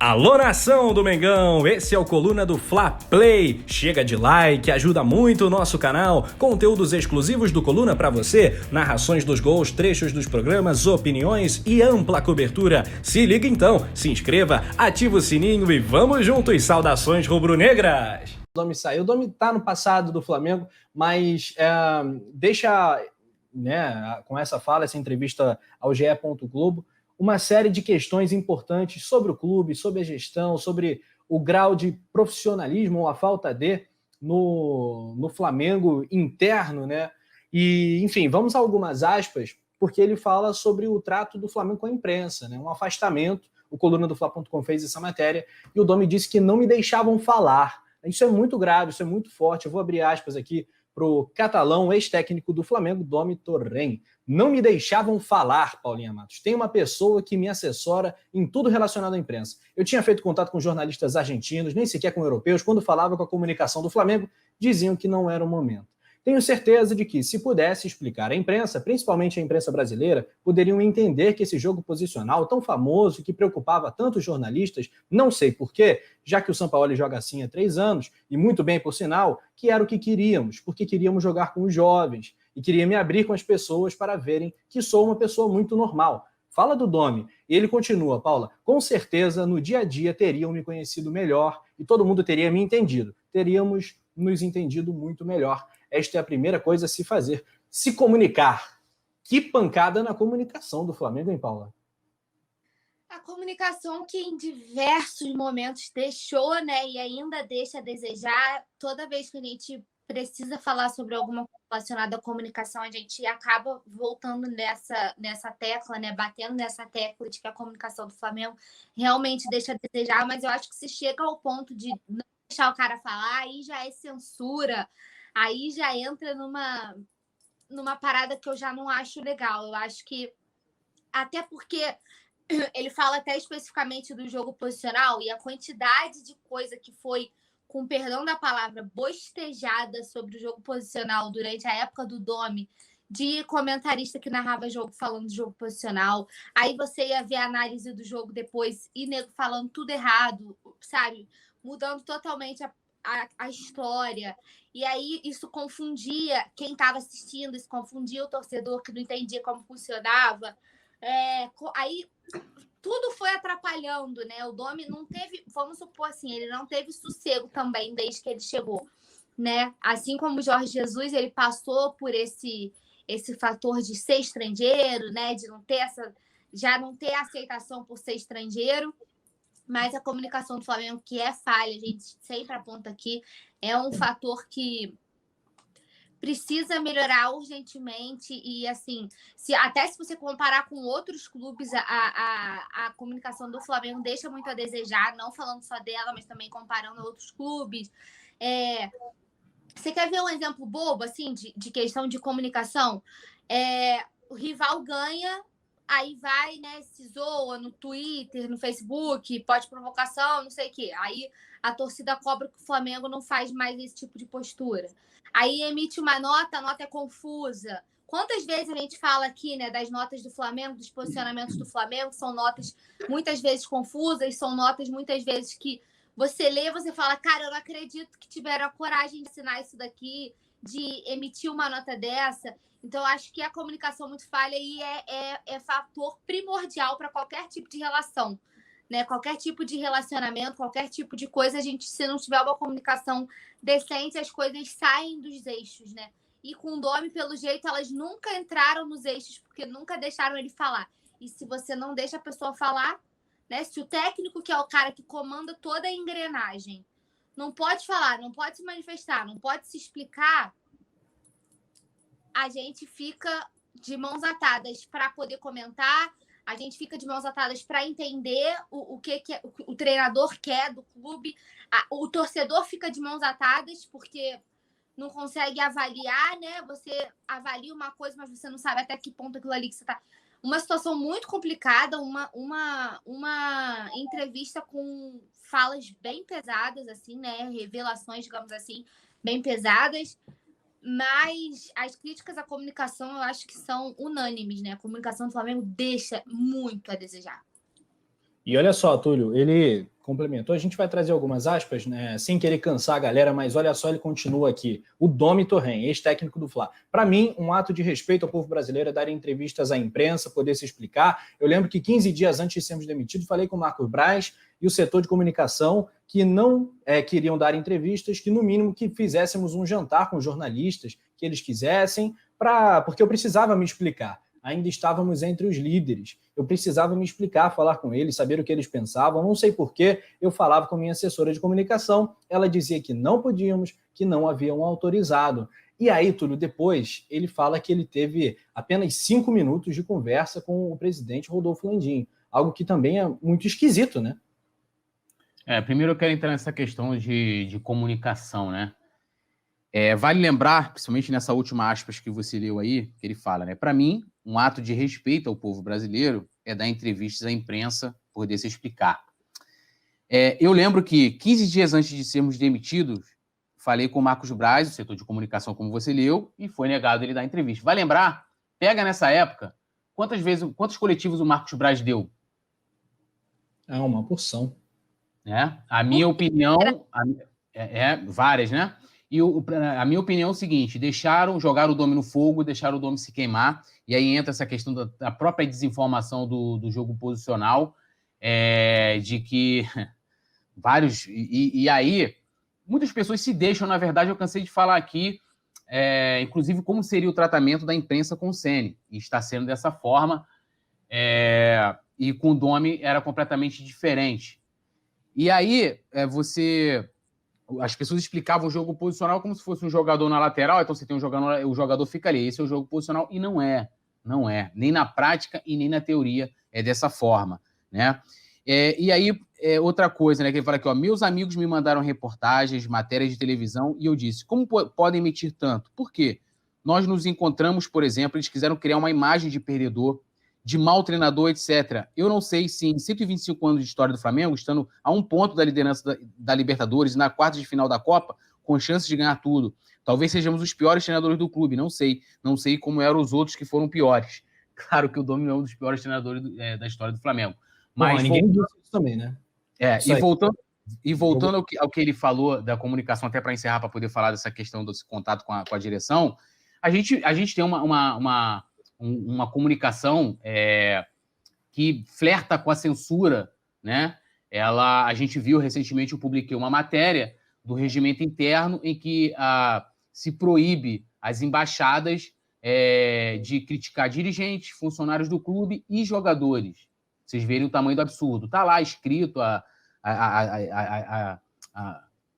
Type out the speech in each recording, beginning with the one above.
Alô, nação do Mengão, esse é o Coluna do Fla Play. Chega de like, ajuda muito o nosso canal. Conteúdos exclusivos do Coluna pra você, narrações dos gols, trechos dos programas, opiniões e ampla cobertura. Se liga então, se inscreva, ativa o sininho e vamos juntos. Saudações rubro-negras. O Domi saiu, o Domi tá no passado do Flamengo, mas deixa, né, com essa fala, essa entrevista ao GE. Globo, uma série de questões importantes sobre o clube, sobre a gestão, sobre o grau de profissionalismo ou a falta de no Flamengo interno, né? E, enfim, vamos a algumas aspas, porque ele fala sobre o trato do Flamengo com a imprensa, né? Um afastamento. O Coluna do Fla.com fez essa matéria e o Domi disse que não me deixavam falar. Isso é muito grave, isso é muito forte. Eu vou abrir aspas aqui para o catalão, ex-técnico do Flamengo, Domi Torrent. Não me deixavam falar, Paulinha Matos. Tem uma pessoa que me assessora em tudo relacionado à imprensa. Eu tinha feito contato com jornalistas argentinos, nem sequer com europeus. Quando falava com a comunicação do Flamengo, diziam que não era o momento. Tenho certeza de que, se pudesse explicar à imprensa, principalmente a imprensa brasileira, poderiam entender que esse jogo posicional tão famoso, que preocupava tantos jornalistas, não sei porquê, já que o Sampaoli joga assim há 3 anos, e muito bem por sinal, que era o que queríamos, porque queríamos jogar com os jovens, e queria me abrir com as pessoas para verem que sou uma pessoa muito normal. Fala do Domi. E ele continua, Paula, com certeza no dia a dia teriam me conhecido melhor e todo mundo teria me entendido. Teríamos nos entendido muito melhor. Esta é a primeira coisa a se fazer. Se comunicar. Que pancada na comunicação do Flamengo, hein, Paula? A comunicação que em diversos momentos deixou, né, e ainda deixa a desejar. Toda vez que a gente precisa falar sobre alguma coisa relacionada à comunicação, a gente acaba voltando nessa tecla, né, batendo nessa tecla de que a comunicação do Flamengo realmente deixa a desejar, mas eu acho que se chega ao ponto de não deixar o cara falar, aí já é censura, aí já entra numa parada que eu já não acho legal. Eu acho que, até porque ele fala até especificamente do jogo posicional e a quantidade de coisa que foi, com perdão da palavra, bostejada sobre o jogo posicional durante a época do Domi, de comentarista que narrava jogo falando de jogo posicional. Aí você ia ver a análise do jogo depois e nego falando tudo errado, sabe? Mudando totalmente a história. E aí isso confundia quem estava assistindo, isso confundia o torcedor que não entendia como funcionava. Aí tudo foi atrapalhando, né? O Domi não teve, vamos supor assim, ele não teve sossego também desde que ele chegou, né? Assim como o Jorge Jesus, ele passou por esse fator de ser estrangeiro, né? De não ter já não ter aceitação por ser estrangeiro. Mas a comunicação do Flamengo, que é falha, a gente sempre aponta aqui, é um fator que precisa melhorar urgentemente. E, assim, até se você comparar com outros clubes, a comunicação do Flamengo deixa muito a desejar, não falando só dela, mas também comparando a outros clubes. Você quer ver um exemplo bobo, assim, de questão de comunicação? O rival ganha, aí vai, né, se zoa no Twitter, no Facebook, pode provocação, não sei o quê. Aí a torcida cobra que o Flamengo não faz mais esse tipo de postura. Aí emite uma nota, a nota é confusa. Quantas vezes a gente fala aqui, né, das notas do Flamengo, dos posicionamentos do Flamengo, são notas muitas vezes confusas, são notas muitas vezes que você lê e você fala, cara, eu não acredito que tiveram a coragem de assinar isso daqui, de emitir uma nota dessa. Então, eu acho que a comunicação muito falha e é fator primordial para qualquer tipo de relação, né? Qualquer tipo de relacionamento, qualquer tipo de coisa, se não tiver uma comunicação decente, as coisas saem dos eixos, né? E com o Domi, pelo jeito, elas nunca entraram nos eixos, porque nunca deixaram ele falar. E se você não deixa a pessoa falar, né? Se o técnico, que é o cara que comanda toda a engrenagem, não pode falar, não pode se manifestar, não pode se explicar, a gente fica de mãos atadas para poder comentar, a gente fica de mãos atadas para entender o que o treinador quer do clube, o torcedor fica de mãos atadas porque não consegue avaliar, né? Você avalia uma coisa, mas você não sabe até que ponto aquilo ali que você está. Uma situação muito complicada, uma entrevista com falas bem pesadas, assim, né? Revelações, digamos assim, bem pesadas. Mas as críticas à comunicação, eu acho que são unânimes, né? A comunicação do Flamengo deixa muito a desejar. E olha só, Túlio, ele complementou, a gente vai trazer algumas aspas, né, sem querer cansar a galera, mas olha só, ele continua aqui. O Domi Torren, ex-técnico do Fla. Para mim, um ato de respeito ao povo brasileiro é dar entrevistas à imprensa, poder se explicar. Eu lembro que 15 dias antes de sermos demitidos, falei com o Marcos Braz e o setor de comunicação que não queriam dar entrevistas, que no mínimo que fizéssemos um jantar com jornalistas que eles quisessem, porque eu precisava me explicar. Ainda estávamos entre os líderes. Eu precisava me explicar, falar com eles, saber o que eles pensavam. Não sei porquê, eu falava com minha assessora de comunicação, ela dizia que não podíamos, que não haviam autorizado. E aí, Túlio, depois, ele fala que ele teve apenas 5 minutos de conversa com o presidente Rodolfo Landim, algo que também é muito esquisito, né? Primeiro eu quero entrar nessa questão de comunicação, né? Vale lembrar, principalmente nessa última aspas que você leu aí, que ele fala, né? Para mim, um ato de respeito ao povo brasileiro é dar entrevistas à imprensa, poder se explicar. Eu lembro que 15 dias antes de sermos demitidos, falei com o Marcos Braz, do setor de comunicação, como você leu, e foi negado ele dar entrevista. Vai lembrar? Pega nessa época, quantos coletivos o Marcos Braz deu? Uma porção. A minha opinião... várias, né? E a minha opinião é o seguinte, jogaram o Domi no fogo, deixaram o Domi se queimar, e aí entra essa questão da própria desinformação do jogo posicional, de que vários... E aí, muitas pessoas se deixam, na verdade, eu cansei de falar aqui, inclusive como seria o tratamento da imprensa com o Ceni, e está sendo dessa forma, e com o Domi era completamente diferente. E aí, as pessoas explicavam o jogo posicional como se fosse um jogador na lateral, então você tem um jogador, o jogador fica ali, esse é o jogo posicional, e não é. Nem na prática e nem na teoria é dessa forma, né? E aí, outra coisa, né, que ele fala aqui, ó, meus amigos me mandaram reportagens, matérias de televisão, e eu disse, como podem emitir tanto? Por quê? Nós nos encontramos, por exemplo, eles quiseram criar uma imagem de perdedor, de mau treinador, etc. Eu não sei se em 125 anos de história do Flamengo, estando a 1 ponto da liderança da Libertadores, na quarta de final da Copa, com chances de ganhar tudo, talvez sejamos os piores treinadores do clube, não sei como eram os outros que foram piores. Claro que o Domi é um dos piores treinadores da história do Flamengo. Mas ninguém disse isso também, né? Voltando ao que ele falou da comunicação, até para encerrar, para poder falar dessa questão desse contato com a direção, a gente tem uma comunicação que flerta com a censura, né? A gente viu recentemente, eu publiquei uma matéria do regimento interno em que se proíbe as embaixadas de criticar dirigentes, funcionários do clube e jogadores. Vocês verem o tamanho do absurdo. Está lá escrito como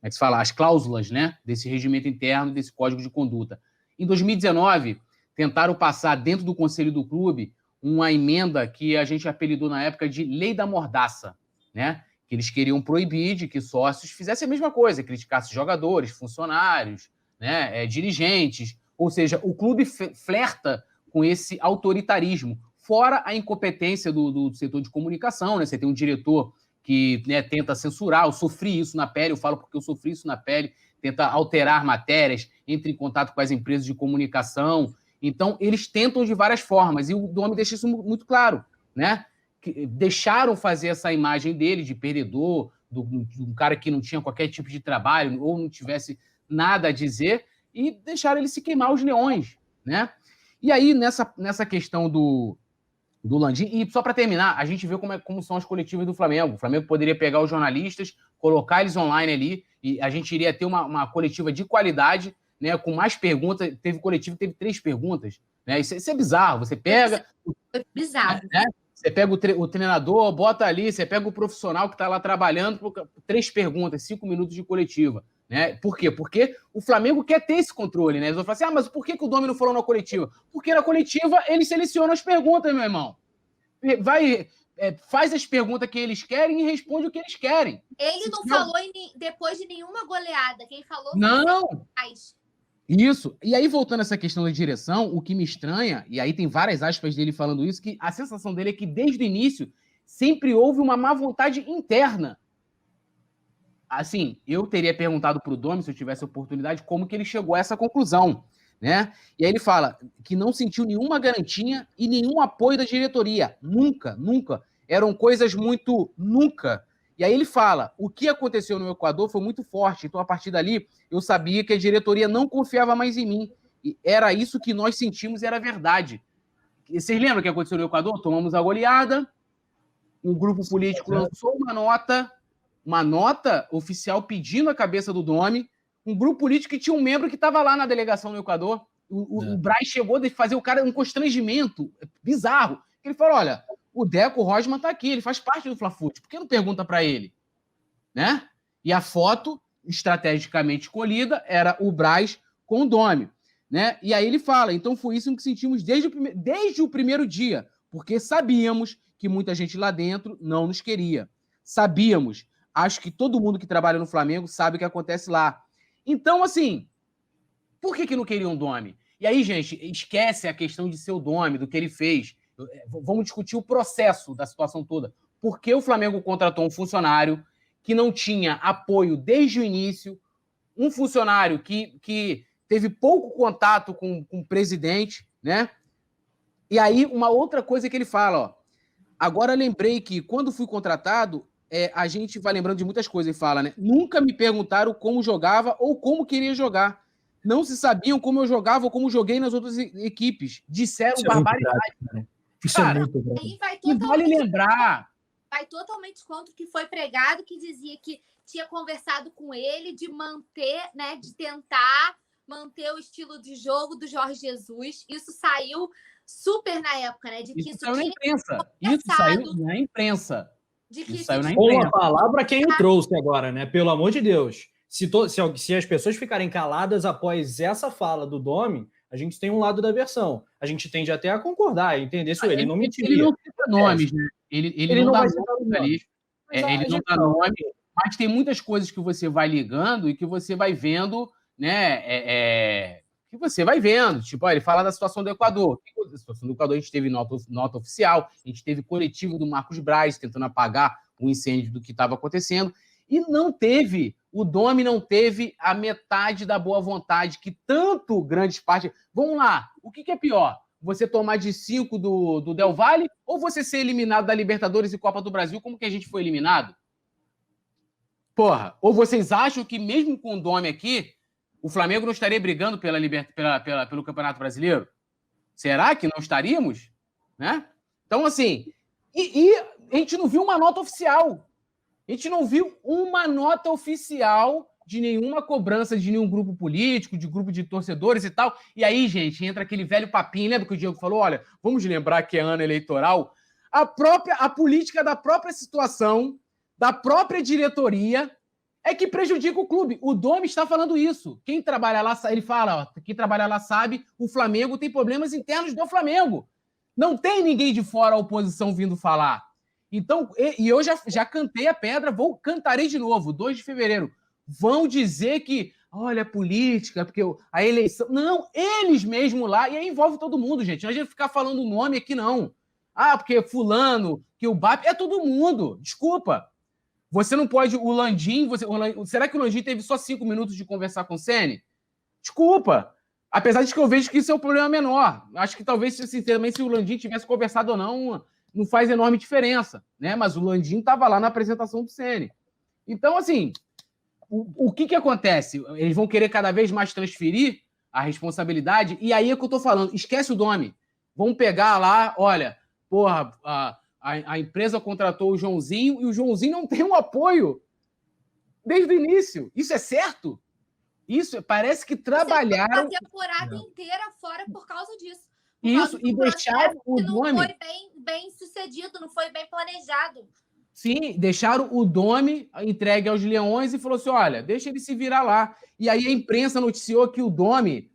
é que se fala? As cláusulas, né, desse regimento interno, desse código de conduta. Em 2019, tentaram passar dentro do conselho do clube uma emenda que a gente apelidou na época de Lei da Mordaça, né? Que eles queriam proibir de que sócios fizessem a mesma coisa, criticassem jogadores, funcionários, né, dirigentes. Ou seja, o clube flerta com esse autoritarismo, fora a incompetência do setor de comunicação, né? Você tem um diretor que, né, tenta censurar, eu sofri isso na pele, eu falo porque eu sofri isso na pele, tenta alterar matérias, entra em contato com as empresas de comunicação. Então, eles tentam de várias formas, e o Domi deixa isso muito claro, né? Que deixaram fazer essa imagem dele de perdedor, de um cara que não tinha qualquer tipo de trabalho, ou não tivesse nada a dizer, e deixaram ele se queimar os leões, né? E aí, nessa questão do Landim, e só para terminar, a gente vê como são as coletivas do Flamengo. O Flamengo poderia pegar os jornalistas, colocar eles online ali, e a gente iria ter uma coletiva de qualidade, né, com mais perguntas. Teve coletivo que teve 3 perguntas, né? Isso é bizarro. Você pega... Foi bizarro. Né? Você pega o treinador, bota ali, você pega o profissional que está lá trabalhando, 3 perguntas, 5 minutos de coletiva. Né? Por quê? Porque o Flamengo quer ter esse controle, né? Eles vão falar assim, mas por que o Domi não falou na coletiva? Porque na coletiva eles selecionam as perguntas, meu irmão. Faz as perguntas que eles querem e responde o que eles querem. Ele não falou depois de nenhuma goleada. Quem falou foi não. Isso. E aí, voltando a essa questão da direção, o que me estranha, e aí tem várias aspas dele falando isso, que a sensação dele é que desde o início sempre houve uma má vontade interna. Assim, eu teria perguntado para o Domi, se eu tivesse oportunidade, como que ele chegou a essa conclusão, né? E aí ele fala que não sentiu nenhuma garantia e nenhum apoio da diretoria. Nunca. eram coisas muito nunca. E aí ele fala, o que aconteceu no Equador foi muito forte, então a partir dali eu sabia que a diretoria não confiava mais em mim. E era isso que nós sentimos e era verdade. E vocês lembram o que aconteceu no Equador? Tomamos a goleada, um grupo político lançou uma nota oficial pedindo a cabeça do Domi, um grupo político que tinha um membro que estava lá na delegação no Equador. O Braz chegou a fazer o cara um constrangimento bizarro. Ele falou, olha, o Deco Rosman está aqui, ele faz parte do Fla-Fut, por que não pergunta para ele? Né? E a foto, estrategicamente escolhida, era o Braz com o Domi. Né? E aí ele fala, então foi isso que sentimos desde o primeiro dia, porque sabíamos que muita gente lá dentro não nos queria. Sabíamos. Acho que todo mundo que trabalha no Flamengo sabe o que acontece lá. Então, assim, por que não queriam o Domi? E aí, gente, esquece a questão de ser o Domi, do que ele fez. Vamos discutir o processo da situação toda. Por que o Flamengo contratou um funcionário que não tinha apoio desde o início, um funcionário que teve pouco contato com o presidente, né? E aí, uma outra coisa que ele fala, ó. Agora lembrei que, quando fui contratado, a gente vai lembrando de muitas coisas. Ele fala, né? Nunca me perguntaram como jogava ou como queria jogar. Não se sabiam como eu jogava ou como joguei nas outras equipes. Disseram barbaridade. Isso é muito grave. Aí vai E vale lembrar. Vai totalmente contra o que foi pregado, que dizia que tinha conversado com ele de manter, né? De tentar manter o estilo de jogo do Jorge Jesus. Isso saiu super na época, né? De que Isso saiu na imprensa. Isso saiu na imprensa. De que isso saiu na Com imprensa. a palavra quem o trouxe agora, né? Pelo amor de Deus. Se as pessoas ficarem caladas após essa fala do Domi, a gente tem um lado da versão. A gente tende até a concordar, entender se ele não mentiria. Ele não cita nomes, né? Ele não dá nome ali. Ele não dá nome, mas tem muitas coisas que você vai ligando e que você vai vendo, né? Que você vai vendo. Tipo, ele fala da situação do Equador. A situação do Equador, a gente teve nota oficial, a gente teve coletivo do Marcos Braz tentando apagar o incêndio do que estava acontecendo. E o Domi não teve a metade da boa vontade que tanto grandes partes... Vamos lá, o que é pior? Você tomar de 5 do Del Valle ou você ser eliminado da Libertadores e Copa do Brasil como que a gente foi eliminado? Porra, ou vocês acham que mesmo com o Domi aqui, o Flamengo não estaria brigando pelo Campeonato Brasileiro? Será que não estaríamos? Né? Então, assim, e a gente não viu uma nota oficial. A gente não viu uma nota oficial de nenhuma cobrança de nenhum grupo político, de grupo de torcedores e tal. E aí, gente, entra aquele velho papinho. Lembra que o Diego falou? Olha, vamos lembrar que é ano eleitoral. A política da própria situação, da própria diretoria, é que prejudica o clube. O Domi está falando isso. Quem trabalha lá, ele fala, ó, quem trabalha lá sabe, o Flamengo tem problemas internos do Flamengo. Não tem ninguém de fora, a oposição, vindo falar. Então, e eu já cantei a pedra, cantarei de novo, 2 de fevereiro. Vão dizer que, olha, política, porque a eleição... Não, eles mesmo lá, e aí envolve todo mundo, gente. Não adianta ficar falando o nome aqui, não. Ah, porque fulano, que o BAP... É todo mundo, desculpa. Você não pode... O Landim... Será que o Landim teve só 5 minutos de conversar com o Ceni? Desculpa. Apesar de que eu vejo que isso é um problema menor. Acho que talvez, assim, também, se o Landim tivesse conversado ou não faz enorme diferença, né? Mas o Landim estava lá na apresentação do Ceni. Então, assim, o que acontece? Eles vão querer cada vez mais transferir a responsabilidade, e aí é que eu estou falando, esquece o Domi. Vão pegar lá, olha, porra, a empresa contratou o Joãozinho e o Joãozinho não tem um apoio desde o início. Isso é certo? Isso parece que trabalharam... A temporada inteira fora por causa disso. Isso, e deixaram o Domi... Não foi bem sucedido, não foi bem planejado. Sim, deixaram o Domi entregue aos Leões e falou assim, olha, deixa ele se virar lá. E aí a imprensa noticiou que o Domi,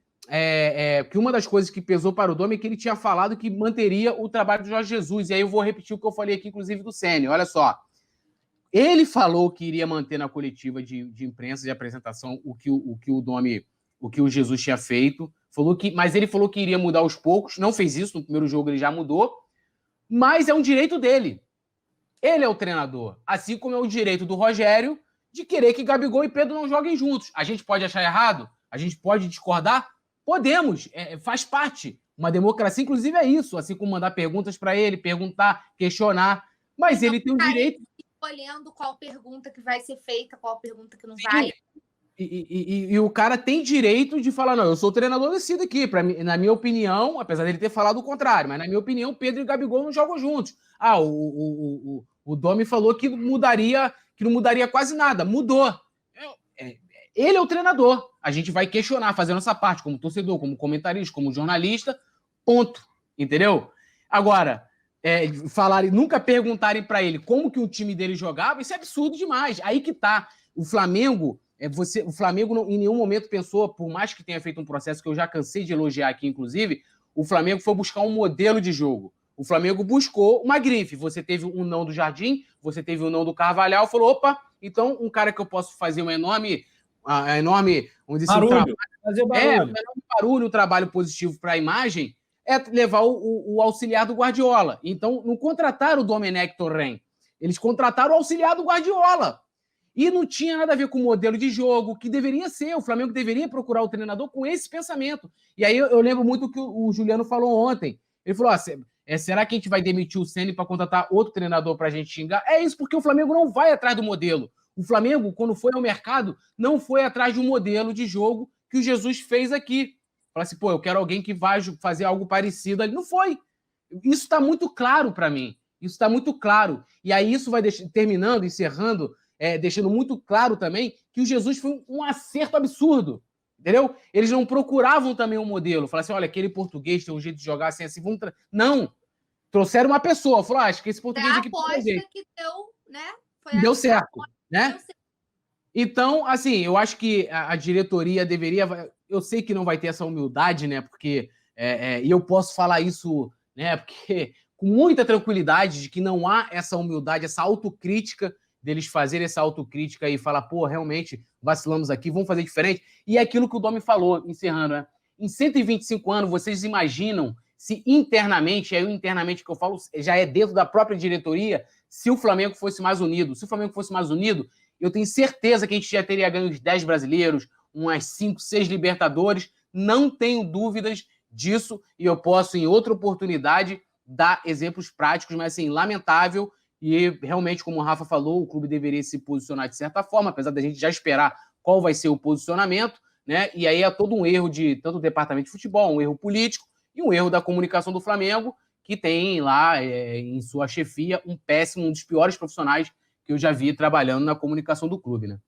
que uma das coisas que pesou para o Domi é que ele tinha falado que manteria o trabalho do Jorge Jesus. E aí eu vou repetir o que eu falei aqui, inclusive, do Ceni. Olha só. Ele falou que iria manter na coletiva de imprensa, de apresentação, o que o Jesus tinha feito. Mas ele falou que iria mudar aos poucos. Não fez isso, no primeiro jogo ele já mudou. Mas é um direito dele. Ele é o treinador. Assim como é o direito do Rogério de querer que Gabigol e Pedro não joguem juntos. A gente pode achar errado? A gente pode discordar? Podemos. Faz parte. Uma democracia, inclusive, é isso. Assim como mandar perguntas para ele, perguntar, questionar. Mas ele tem o direito... Escolhendo qual pergunta que vai ser feita, qual pergunta que não vai. E o cara tem direito de falar, não, eu sou o treinador decido aqui. Na minha opinião, apesar dele ter falado o contrário, mas na minha opinião, Pedro e Gabigol não jogam juntos. O Domi falou que não mudaria quase nada. Mudou. Ele é o treinador. A gente vai questionar, fazer a nossa parte, como torcedor, como comentarista, como jornalista, ponto. Entendeu? Agora, nunca perguntarem para ele como que o time dele jogava, isso é absurdo demais. Aí que tá. O Flamengo em nenhum momento pensou, por mais que tenha feito um processo que eu já cansei de elogiar aqui, inclusive, o Flamengo foi buscar um modelo de jogo. O Flamengo buscou uma grife. Você teve um não do Jardim, você teve um não do Carvalhal, falou, opa, então um cara que eu posso fazer um enorme vamos dizer assim, fazer barulho. Um enorme barulho, um trabalho positivo para a imagem, é levar o auxiliar do Guardiola. Então, não contrataram o Domenech Torrent. Eles contrataram o auxiliar do Guardiola. E não tinha nada a ver com o modelo de jogo, que deveria ser. O Flamengo deveria procurar o treinador com esse pensamento. E aí eu lembro muito o que o Juliano falou ontem. Ele falou, será que a gente vai demitir o Ceni para contratar outro treinador para a gente xingar? É isso, porque o Flamengo não vai atrás do modelo. O Flamengo, quando foi ao mercado, não foi atrás de um modelo de jogo que o Jesus fez aqui. Fala assim, eu quero alguém que vai fazer algo parecido ali. Não foi. Isso está muito claro para mim. Isso está muito claro. E aí isso vai encerrando, deixando muito claro também que o Jesus foi um acerto absurdo. Entendeu? Eles não procuravam também um modelo. Falaram assim, olha, aquele português tem um jeito de jogar assim. Não. Trouxeram uma pessoa. Falaram, acho que esse português aqui... A aposta que deu, né? Deu certo, né? Então, assim, eu acho que a diretoria deveria... Eu sei que não vai ter essa humildade, né? Porque... e eu posso falar isso, né? Porque com muita tranquilidade de que não há essa humildade, essa autocrítica deles fazerem essa autocrítica e falar, realmente vacilamos aqui, vamos fazer diferente. E é aquilo que o Domi falou, encerrando, né? Em 125 anos, vocês imaginam se internamente, aí o internamente que eu falo já é dentro da própria diretoria, se o Flamengo fosse mais unido. Se o Flamengo fosse mais unido, eu tenho certeza que a gente já teria ganho uns 10 brasileiros, umas 5, 6 Libertadores. Não tenho dúvidas disso e eu posso, em outra oportunidade, dar exemplos práticos, mas assim, lamentável. E realmente, como o Rafa falou, o clube deveria se posicionar de certa forma, apesar da gente já esperar qual vai ser o posicionamento, né? E aí é todo um erro de tanto o departamento de futebol, um erro político e um erro da comunicação do Flamengo, que tem lá em sua chefia um dos piores profissionais que eu já vi trabalhando na comunicação do clube, né?